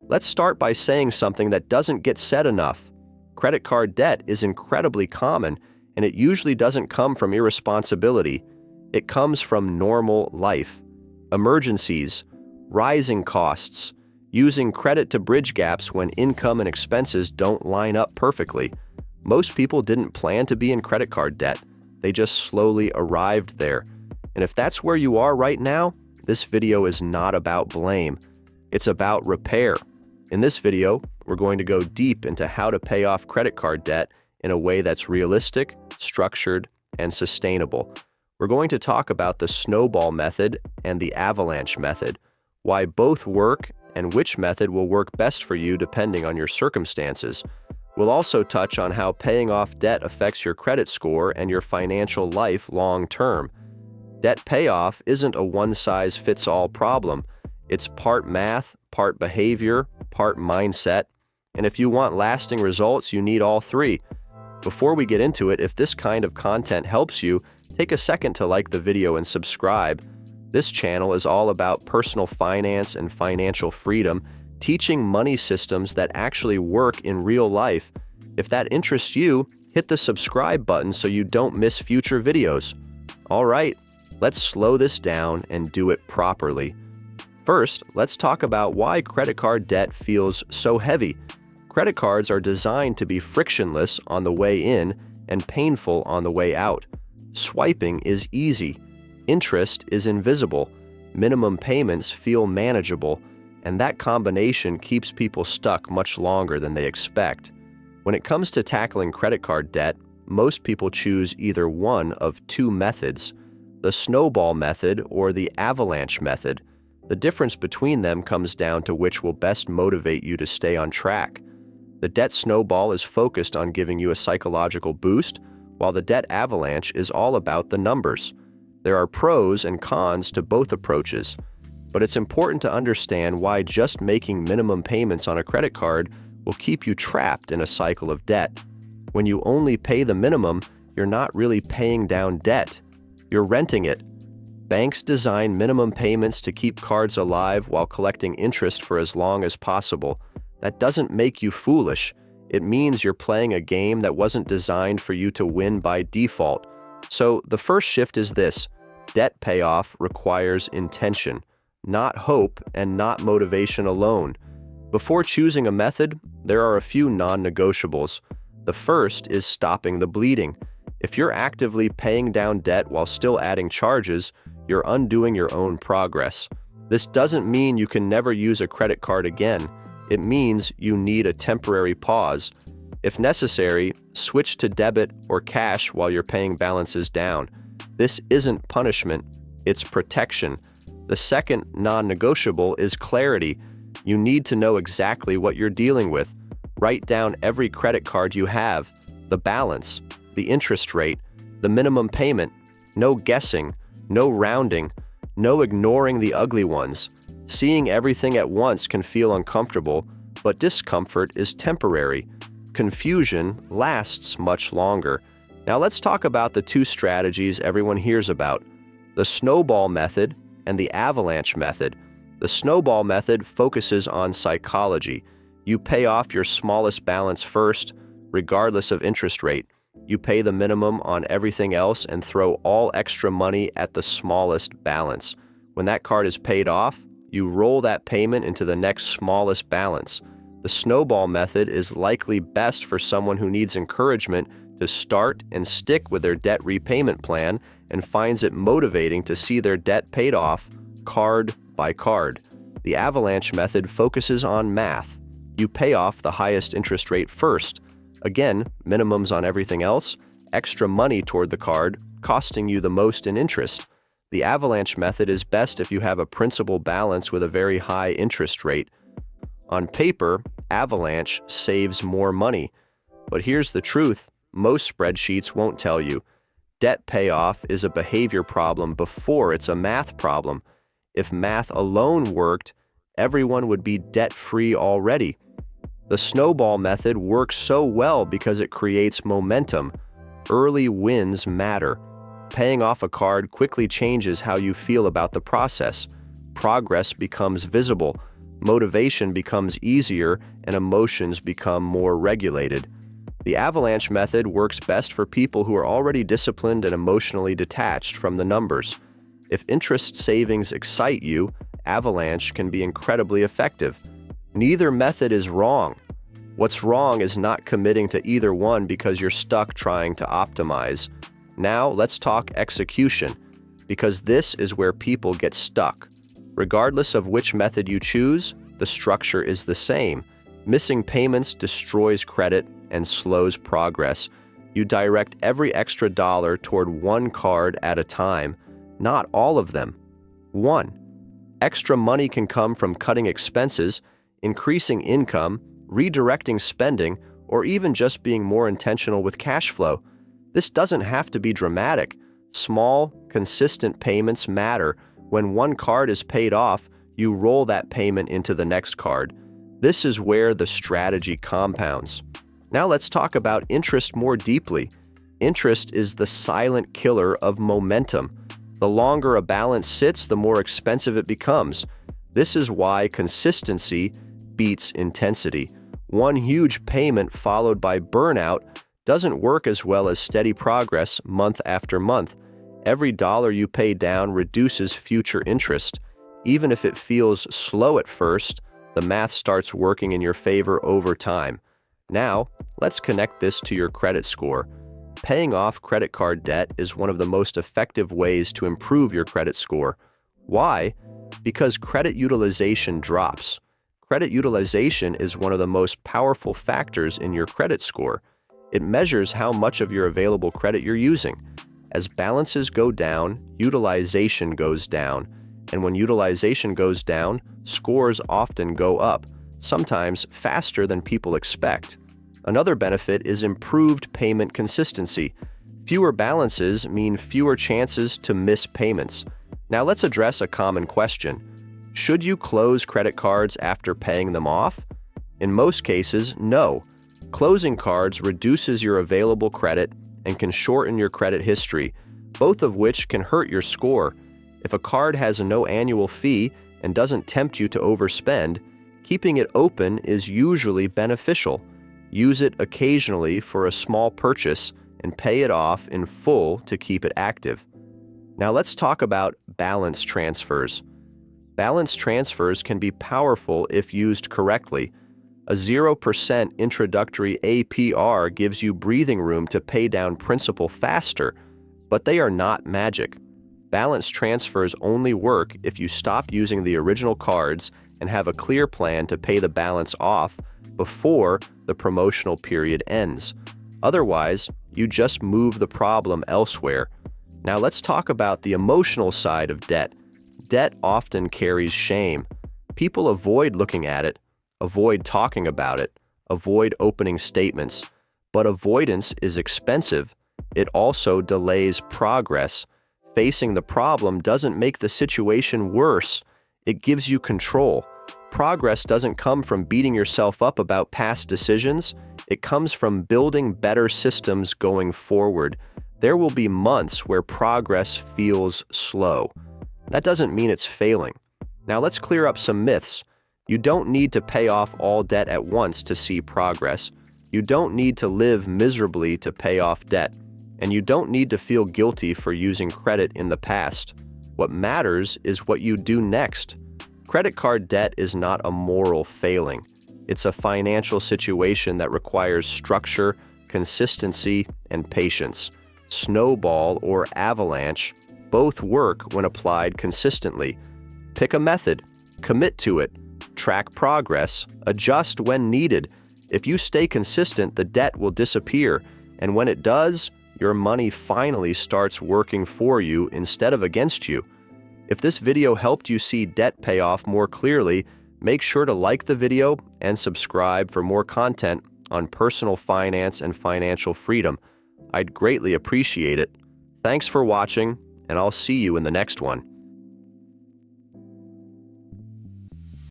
Let's start by saying something that doesn't get said enough. Credit card debt is incredibly common, and it usually doesn't come from irresponsibility. It comes from normal life. Emergencies, rising costs, using credit to bridge gaps when income and expenses don't line up perfectly. Most people didn't plan to be in credit card debt. They just slowly arrived there. And if that's where you are right now, this video is not about blame. It's about repair. In this video, we're going to go deep into how to pay off credit card debt in a way that's realistic, structured, and sustainable. We're going to talk about the snowball method and the avalanche method, why both work and which method will work best for you depending on your circumstances. We'll also touch on how paying off debt affects your credit score and your financial life long term. Debt payoff isn't a one-size-fits-all problem. It's part math, part behavior, part mindset, and if you want lasting results, you need all three. Before we get into it, if this kind of content helps you, take a second to like the video and subscribe. This channel is all about personal finance and financial freedom, teaching money systems that actually work in real life. If that interests you, hit the subscribe button so you don't miss future videos. All right, let's slow this down and do it properly. First, let's talk about why credit card debt feels so heavy. Credit cards are designed to be frictionless on the way in and painful on the way out. Swiping is easy. Interest is invisible. Minimum payments feel manageable, and that combination keeps people stuck much longer than they expect. When it comes to tackling credit card debt, most people choose either one of two methods, the snowball method or the avalanche method. The difference between them comes down to which will best motivate you to stay on track. The debt snowball is focused on giving you a psychological boost, while the debt avalanche is all about the numbers. There are pros and cons to both approaches, but it's important to understand why just making minimum payments on a credit card will keep you trapped in a cycle of debt. When you only pay the minimum, you're not really paying down debt. You're renting it. Banks design minimum payments to keep cards alive while collecting interest for as long as possible. That doesn't make you foolish. It means you're playing a game that wasn't designed for you to win by default. So the first shift is this: debt payoff requires intention, not hope and not motivation alone. Before choosing a method, there are a few non-negotiables. The first is stopping the bleeding. If you're actively paying down debt while still adding charges, you're undoing your own progress. This doesn't mean you can never use a credit card again. It means you need a temporary pause. If necessary, switch to debit or cash while you're paying balances down. This isn't punishment, it's protection. The second non-negotiable is clarity. You need to know exactly what you're dealing with. Write down every credit card you have, the balance, the interest rate, the minimum payment. No guessing, no rounding, no ignoring the ugly ones. Seeing everything at once can feel uncomfortable, but discomfort is temporary. Confusion lasts much longer. Now let's talk about the two strategies everyone hears about, the snowball method and the avalanche method. The snowball method focuses on psychology. You pay off your smallest balance first, regardless of interest rate. You pay the minimum on everything else and throw all extra money at the smallest balance. When that card is paid off, you roll that payment into the next smallest balance. The snowball method is likely best for someone who needs encouragement to start and stick with their debt repayment plan and finds it motivating to see their debt paid off card by card. The avalanche method focuses on math. You pay off the highest interest rate first. Again, minimums on everything else, extra money toward the card, costing you the most in interest. The avalanche method is best if you have a principal balance with a very high interest rate. On paper, avalanche saves more money. But here's the truth: most spreadsheets won't tell you. Debt payoff is a behavior problem before it's a math problem. If math alone worked, everyone would be debt-free already. The snowball method works so well because it creates momentum. Early wins matter. Paying off a card quickly changes how you feel about the process. Progress becomes visible. motivation becomes easier and emotions become more regulated. The avalanche method works best for people who are already disciplined and emotionally detached from the numbers. If interest savings excite you, avalanche can be incredibly effective. Neither method is wrong. What's wrong is not committing to either one because you're stuck trying to optimize. Now let's talk execution, because this is where people get stuck. Regardless of which method you choose, the structure is the same. Missing payments destroys credit and slows progress. You direct every extra dollar toward one card at a time, not all of them. 1. Extra money can come from cutting expenses, increasing income, redirecting spending, or even just being more intentional with cash flow. This doesn't have to be dramatic. Small, consistent payments matter. When one card is paid off, you roll that payment into the next card. This is where the strategy compounds. Now let's talk about interest more deeply. Interest is the silent killer of momentum. The longer a balance sits, the more expensive it becomes. This is why consistency beats intensity. One huge payment followed by burnout doesn't work as well as steady progress month after month. Every dollar you pay down reduces future interest. Even if it feels slow at first, the math starts working in your favor over time. Now, let's connect this to your credit score. Paying off credit card debt is one of the most effective ways to improve your credit score. Why? Because credit utilization drops. Credit utilization is one of the most powerful factors in your credit score. It measures how much of your available credit you're using. As balances go down, utilization goes down. And when utilization goes down, scores often go up, sometimes faster than people expect. Another benefit is improved payment consistency. Fewer balances mean fewer chances to miss payments. Now let's address a common question. Should you close credit cards after paying them off? In most cases, no. Closing cards reduces your available credit and can shorten your credit history, both of which can hurt your score. If a card has no annual fee and doesn't tempt you to overspend, keeping it open is usually beneficial. Use it occasionally for a small purchase and pay it off in full to keep it active. Now let's talk about balance transfers. Balance transfers can be powerful if used correctly. A 0% introductory APR gives you breathing room to pay down principal faster, but they are not magic. Balance transfers only work if you stop using the original cards and have a clear plan to pay the balance off before the promotional period ends. Otherwise, you just move the problem elsewhere. Now let's talk about the emotional side of debt. Debt often carries shame. People avoid looking at it, avoid talking about it, avoid opening statements. But avoidance is expensive. It also delays progress. Facing the problem doesn't make the situation worse. It gives you control. Progress doesn't come from beating yourself up about past decisions. It comes from building better systems going forward. There will be months where progress feels slow. That doesn't mean it's failing. Now let's clear up some myths. You don't need to pay off all debt at once to see progress. You don't need to live miserably to pay off debt. And you don't need to feel guilty for using credit in the past. What matters is what you do next. Credit card debt is not a moral failing. It's a financial situation that requires structure, consistency, and patience. Snowball or avalanche both work when applied consistently. Pick a method, commit to it, track progress, adjust when needed. If you stay consistent, the debt will disappear, and when it does, your money finally starts working for you instead of against you. If this video helped you see debt payoff more clearly, make sure to like the video and subscribe for more content on personal finance and financial freedom. I'd greatly appreciate it. Thanks for watching, and I'll see you in the next one.